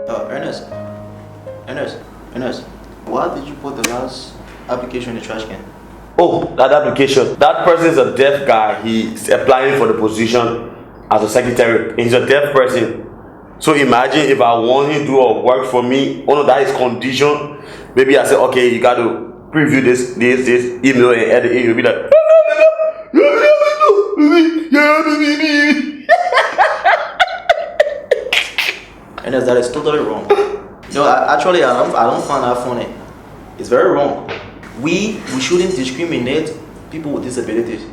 Ernest, Ernest, Ernest, why did you put the last application in the trash can? Oh, that application. That person is a deaf guy. He's applying for the position as a secretary. And he's a deaf person. So imagine if I want him to do a work for me, one of that is condition. Maybe I say, okay, you got to preview this email and edit it. You'll be like, Ernest, that is totally wrong. Actually, I don't find that funny. It's very wrong. We shouldn't discriminate people with disabilities.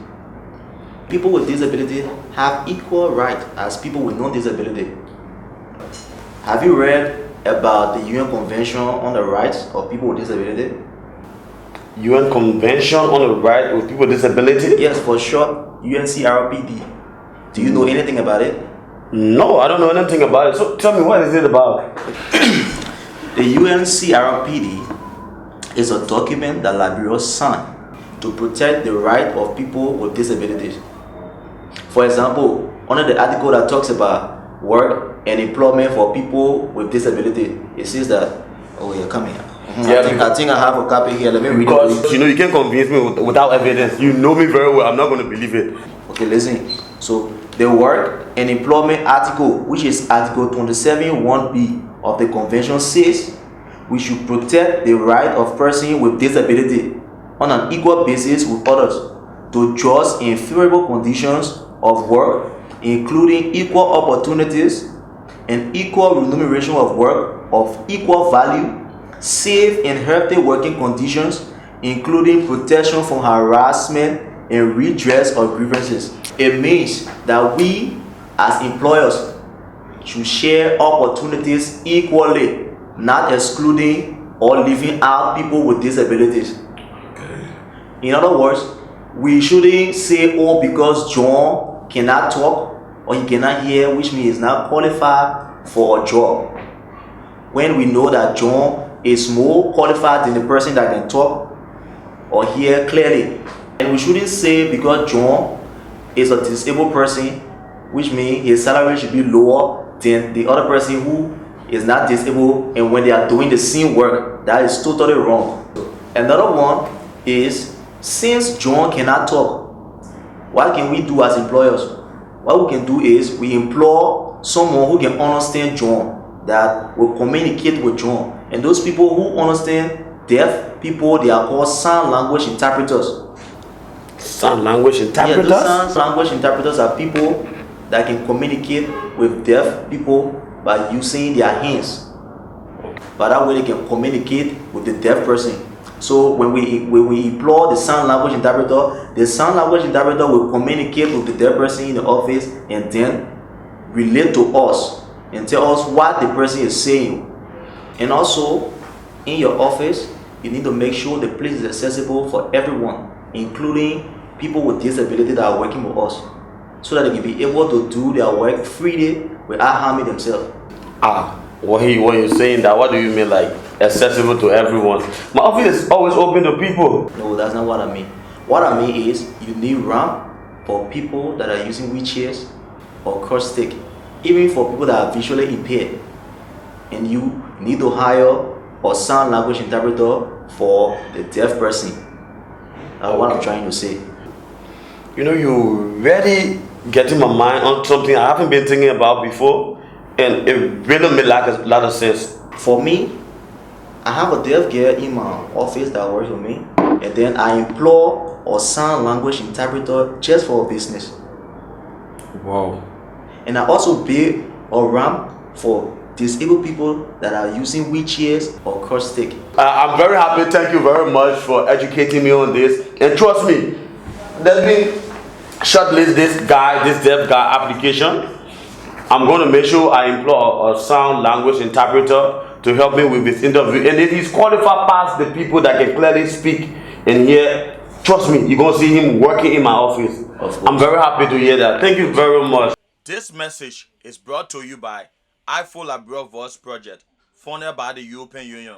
People with disability have equal rights as people with no disability. Have you read about the UN Convention on the Rights of People with Disability? UN Convention on the Right of People with Disability? Yes, for short, UNCRPD. Do you know anything about it? No, I don't know anything about it. So tell me, what is it about? The UNCRPD is a document that Liberia signed to protect the right of people with disabilities. For example, under the article that talks about work and employment for people with disability, it says that, oh yeah, come here. I think I have a copy here. Let me read it. Because you can't convince me without evidence. You know me very well. I'm not going to believe it. Okay, listen. So the work and employment article, which is Article 27(1)(b) of the convention, says we should protect the right of person with disability on an equal basis with others to just and favorable conditions of work, including equal opportunities and equal remuneration of work of equal value, safe and healthy working conditions, including protection from harassment and redress of grievances. It means that we as employers should share opportunities equally, not excluding or leaving out people with disabilities. Okay. In other words, we shouldn't say, oh, because John cannot talk or he cannot hear, which means he's not qualified for a job, when we know that John is more qualified than the person that can talk or hear clearly. And we shouldn't say because John is a disabled person, which means his salary should be lower than the other person who is not disabled, and when they are doing the same work. That is totally wrong. Another one is, since John cannot talk, what can we do as employers? What we can do is we employ someone who can understand John, that will communicate with John. And those people who understand deaf people, they are called sign language interpreters. Sign language interpreters? Yeah, those sign language interpreters are people that can communicate with deaf people by using their hands. By that way, they can communicate with the deaf person. So when we employ the sign language interpreter, the sign language interpreter will communicate with the deaf person in the office and then relate to us and tell us what the person is saying. And also, in your office, you need to make sure the place is accessible for everyone, including people with disability that are working with us, so that they can be able to do their work freely without harming themselves. When you're saying that, what do you mean, like accessible to everyone? My office is always open to people. No, that's not what I mean. What I mean is you need ramp for people that are using wheelchairs or cross stick, even for people that are visually impaired. And you need to hire a sign language interpreter for the deaf person. That's what I'm trying to say. You really getting my mind on something I haven't been thinking about before, and it really made like a lot of sense. For me, I have a deaf girl in my office that works with me, and then I employ a sign language interpreter just for business. Wow. And I also build a ramp for disabled people that are using wheelchairs or cross stick. I'm very happy. Thank you very much for educating me on this. And trust me, let me shortlist this deaf guy application. I'm going to make sure I employ a sound language interpreter to help me with this interview. And if he's qualified past the people that can clearly speak and hear, trust me, you're going to see him working in my office. I'm very happy to hear that. Thank you very much. This message is brought to you by AIFO Liberia Voice Project, funded by the European Union.